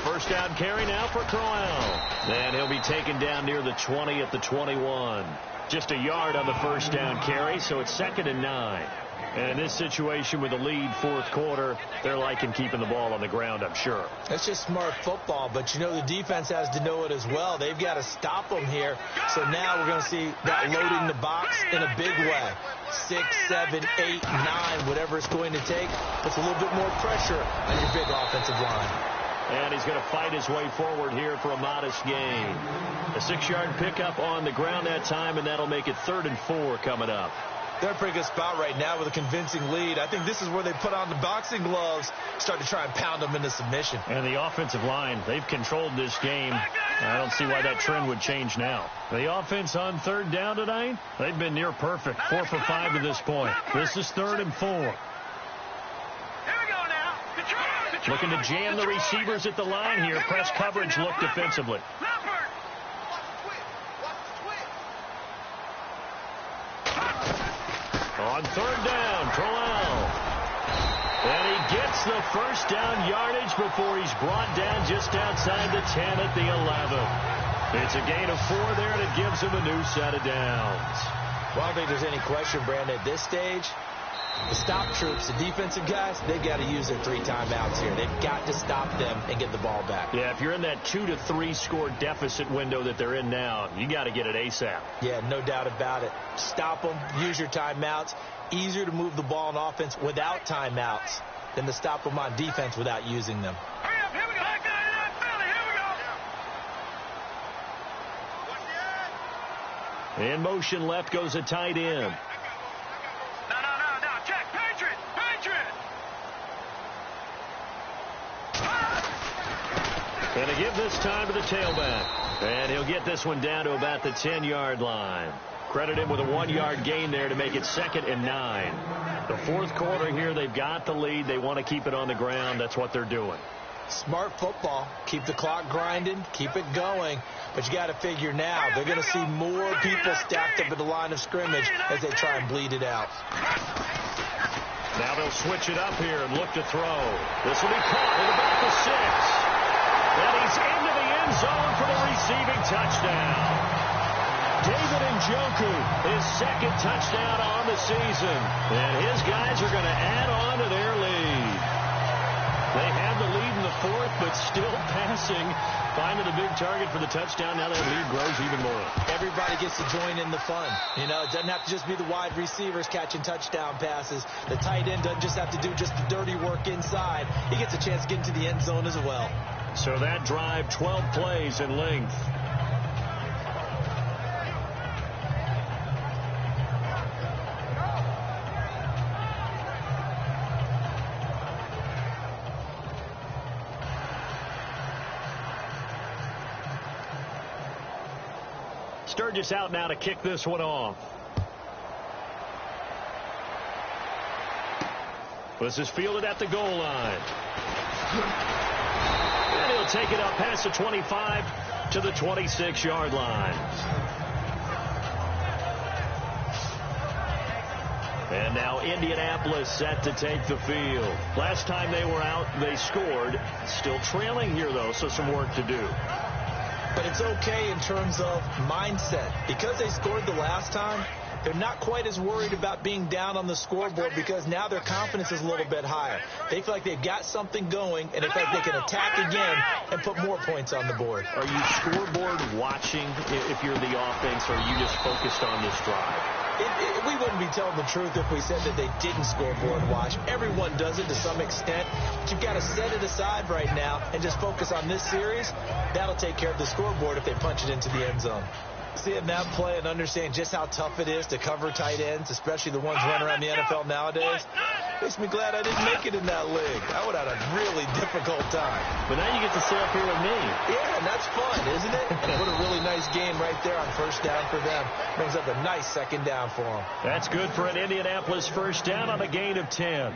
First down carry now for Crowell. And he'll be taken down near the 20 at the 21. Just a yard on the first down carry, so it's 2nd and 9. And in this situation with the lead 4th quarter, they're liking keeping the ball on the ground, I'm sure. That's just smart football, but you know the defense has to know it as well. They've got to stop them here. So now we're going to see that loading the box in a big way. 6, 7, 8, 9, whatever it's going to take, puts a little bit more pressure on your big offensive line. And he's going to fight his way forward here for a modest gain. A 6-yard pickup on the ground that time, and that'll make it 3rd and 4 coming up. They're in a pretty good spot right now with a convincing lead. I think this is where they put on the boxing gloves, start to try and pound them into submission. And the offensive line, they've controlled this game. I don't see why that trend would change now. The offense on 3rd down tonight, they've been near perfect. 4 for 5 to this point. This is 3rd and 4. Looking to jam the receivers at the line here. Press coverage look defensively. On 3rd down, Crowell. And he gets the first down yardage before he's brought down just outside the 10 at the 11. It's a gain of 4 there, and it gives him a new set of downs. Well, I don't think there's any question, Brandon, at this stage. The stop troops, the defensive guys, they got to use their 3 timeouts here. They've got to stop them and get the ball back. Yeah, if you're in that 2 to 3 score deficit window that they're in now, you got to get it ASAP. Yeah, no doubt about it. Stop them, use your timeouts. Easier to move the ball on offense without timeouts than to stop them on defense without using them. Hurry up, here we go. Back out of that belly, here we go. In motion left goes a tight end. No, check, Patriot. Going to give this time to the tailback. And he'll get this one down to about the 10-yard line. Credit him with a 1-yard gain there to make it 2nd and 9. The fourth quarter here, they've got the lead. They want to keep it on the ground. That's what they're doing. Smart football. Keep the clock grinding. Keep it going. But you got to figure now, they're going to see more people stacked up at the line of scrimmage as they try and bleed it out. Now they'll switch it up here and look to throw. This will be caught at about the 6. And he's into the end zone for the receiving touchdown. David Njoku, his 2nd touchdown on the season. And his guys are going to add on to their lead. They have the lead in the 4th, but still passing. Finding a big target for the touchdown. Now that lead grows even more. Everybody gets to join in the fun. You know, it doesn't have to just be the wide receivers catching touchdown passes. The tight end doesn't just have to do just the dirty work inside. He gets a chance to get into the end zone as well. So that drive, 12 plays in length. Sturgis out now to kick this one off. This is fielded at the goal line. And he'll take it up past the 25 to the 26-yard line. And now Indianapolis set to take the field. Last time they were out, they scored. Still trailing here, though, so some work to do. But it's okay in terms of mindset. Because they scored the last time, they're not quite as worried about being down on the scoreboard because now their confidence is a little bit higher. They feel like they've got something going, and they feel like they can attack again and put more points on the board. Are you scoreboard watching if you're the offense, or are you just focused on this drive? We wouldn't be telling the truth if we said that they didn't scoreboard watch. Everyone does it to some extent. But you've got to set it aside right now and just focus on this series. That'll take care of the scoreboard if they punch it into the end zone. Seeing that play and understanding just how tough it is to cover tight ends, especially the ones running around the NFL nowadays, makes me glad I didn't make it in that league. I would have had a really difficult time. But now you get to sit up here with me. Yeah, and that's fun, isn't it? And what a really nice game right there on first down for them. Brings up a nice 2nd down for them. That's good for an Indianapolis first down on a gain of 10.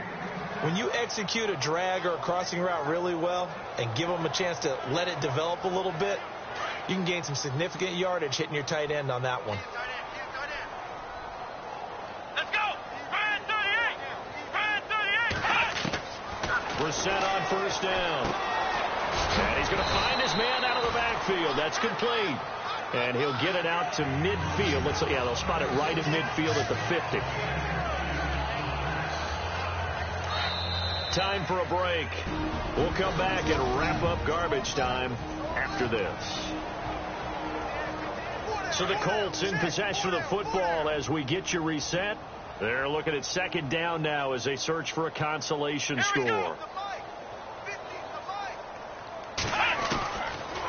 When you execute a drag or a crossing route really well and give them a chance to let it develop a little bit, you can gain some significant yardage hitting your tight end on that one. Let's go. Brian 38. Brissett on first down. And he's going to find his man out of the backfield. That's complete. And he'll get it out to midfield. They'll spot it right at midfield at the 50. Time for a break. We'll come back and wrap up garbage time after this. So the Colts in possession of the football as we get you reset. They're looking at 2nd down now as they search for a consolation score.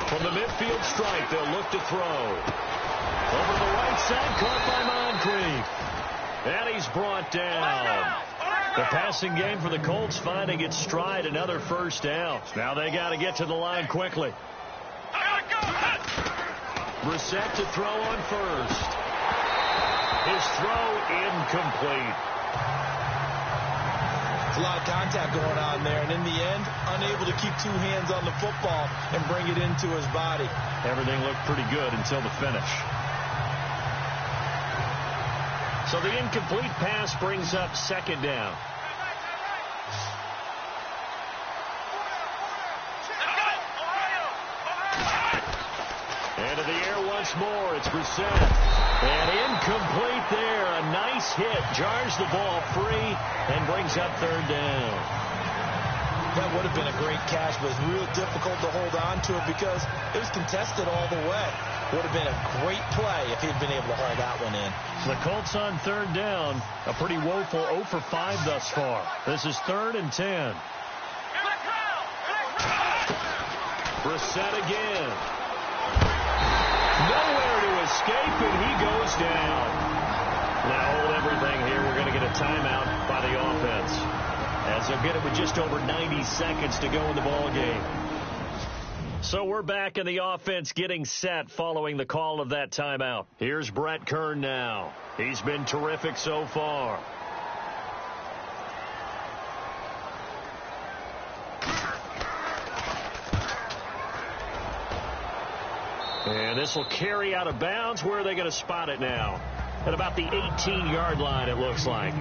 From the midfield stripe, they'll look to throw. Over the right side, caught by Moncrief. And he's brought down. The passing game for the Colts finding its stride, another first down. Now they got to get to the line quickly. Brissett to throw on first. His throw incomplete. There's a lot of contact going on there, and in the end, unable to keep 2 hands on the football and bring it into his body. Everything looked pretty good until the finish. So the incomplete pass brings up 2nd down. Into the air once once more. It's Brissett. And incomplete there. A nice hit. Jars the ball free and brings up third down. That would have been a great catch, but it's real difficult to hold on to it because it was contested all the way. Would have been a great play if he'd been able to haul that one in. The Colts on third down. A pretty woeful 0 for 5 thus far. This is 3rd and 10. Brissett again. Nowhere to escape, and he goes down. Now hold everything here. We're going to get a timeout by the offense, as they'll get it with just over 90 seconds to go in the ball game. So we're back in the offense getting set following the call of that timeout. Here's Brett Kern now. He's been terrific so far. And this will carry out of bounds. Where are they going to spot it now? At about the 18-yard line, it looks like.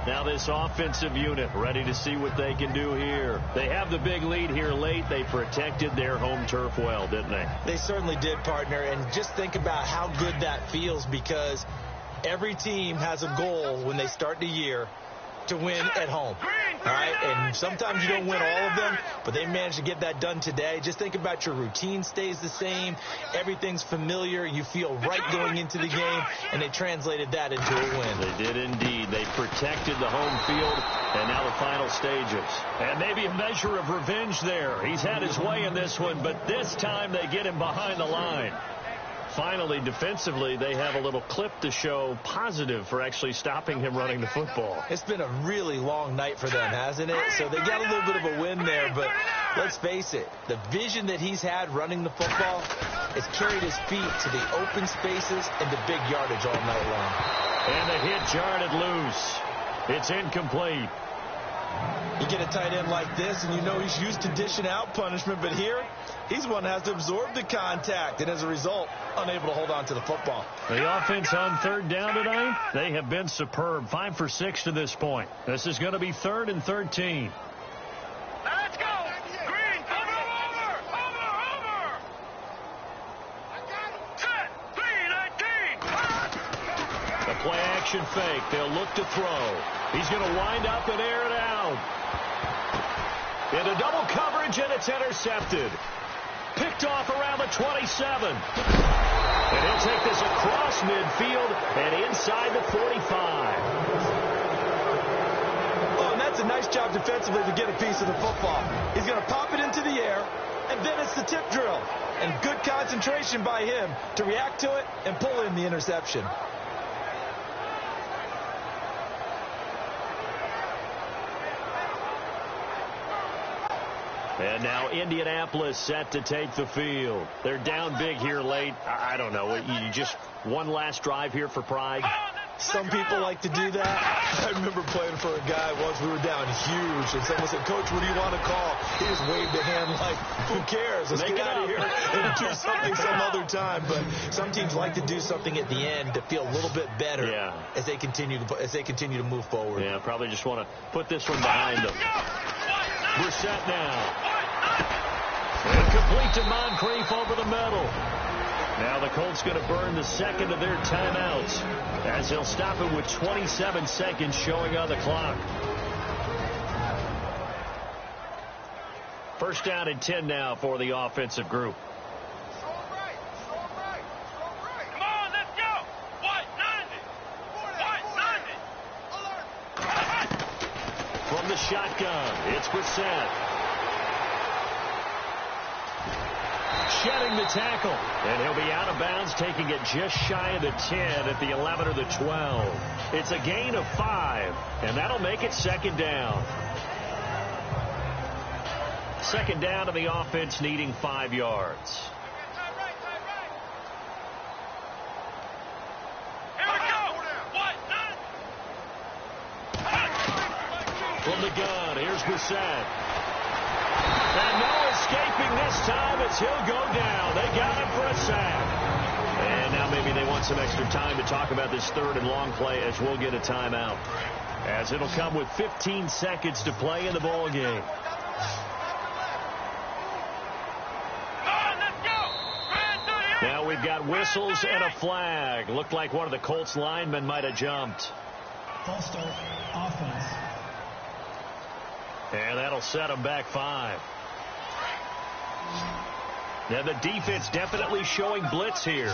Now this offensive unit ready to see what they can do here. They have the big lead here late. They protected their home turf well, didn't they? They certainly did, partner. And just think about how good that feels, because every team has a goal when they start the year to win at home. All right, and sometimes you don't win all of them, but they managed to get that done today. Just think about your routine stays the same. Everything's familiar. You feel right going into the game, and they translated that into a win. They did indeed. They protected the home field, and now the final stages. And maybe a measure of revenge there. He's had his way in this one, but this time they get him behind the line. Finally, defensively, they have a little clip to show positive for actually stopping him running the football. It's been a really long night for them, hasn't it? So they got a little bit of a win there, but let's face it, the vision that he's had running the football has carried his feet to the open spaces and the big yardage all night long. And the hit jarred it loose. It's incomplete. You get a tight end like this, and you know he's used to dishing out punishment, but here, he's one that has to absorb the contact, and as a result, unable to hold on to the football. The offense on third down tonight, they have been superb. 5 for 6 to this point. This is going to be 3rd and 13. Now let's go. Green, over. Set, 3-19. The play action fake. They'll look to throw. He's going to wind up and air it out. Into double coverage, and it's intercepted. Picked off around the 27. And he'll take this across midfield and inside the 45. Oh, and that's a nice job defensively to get a piece of the football. He's going to pop it into the air, and then it's the tip drill. And good concentration by him to react to it and pull in the interception. And now Indianapolis set to take the field. They're down big here late. I don't know. You just one last drive here for pride. Some people like to do that. I remember playing for a guy once. We were down huge, and someone said, "Coach, what do you want to call?" He just waved a hand like, "Who cares? Let's get out of here and do something some other time." But some teams like to do something at the end to feel a little bit better as they continue to move forward. Yeah, probably just want to put this one behind them. Brissett now. Incomplete to Moncrief over the middle. Now the Colts going to burn the second of their timeouts, as they'll stop it with 27 seconds showing on the clock. First down and 10 now for the offensive group. Come on, let's go. White 90. From the shotgun, it's Brissett. Shedding the tackle, and he'll be out of bounds, taking it just shy of the 10 at the 11 or the 12. It's a gain of 5, and that'll make it second down. Second down to the offense, needing 5 yards. Here we go. White 90. From the gun, here's Brissett. And no escaping this time as he'll go down. They got him for a sack. And now maybe they want some extra time to talk about this third and long play, as we'll get a timeout, as it'll come with 15 seconds to play in the ball game. Come on, let's go. Now with We've got whistles and a flag. Looked like one of the Colts linemen might have jumped. False start, offense. And that'll set them back 5. Now the defense definitely showing blitz here.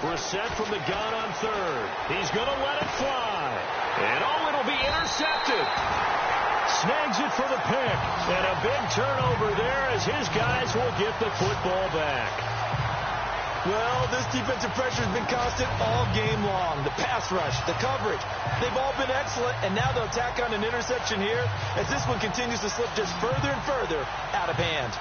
Brissett from the gun on 3rd. He's going to let it fly. And it'll be intercepted. Snags it for the pick. And a big turnover there as his guys will get the football back. Well, this defensive pressure has been constant all game long. The pass rush, the coverage, they've all been excellent, and now they'll tack on an interception here as this one continues to slip just further and further out of hand.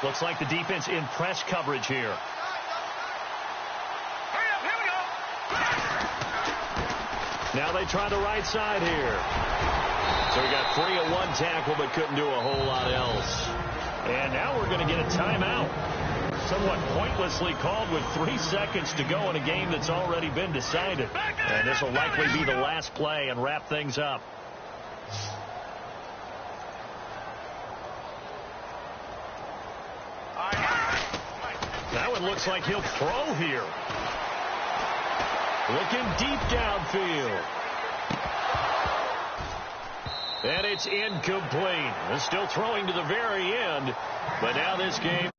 Looks like the defense in press coverage here. Hurry up, here we go. Now they try the right side here. So we got 3 at 1 tackle, but couldn't do a whole lot else. And now we're going to get a timeout. Somewhat pointlessly called with 3 seconds to go in a game that's already been decided. And this will likely be the last play and wrap things up. Now it looks like he'll throw here. Looking deep downfield. And it's incomplete. Still throwing to the very end. But now this game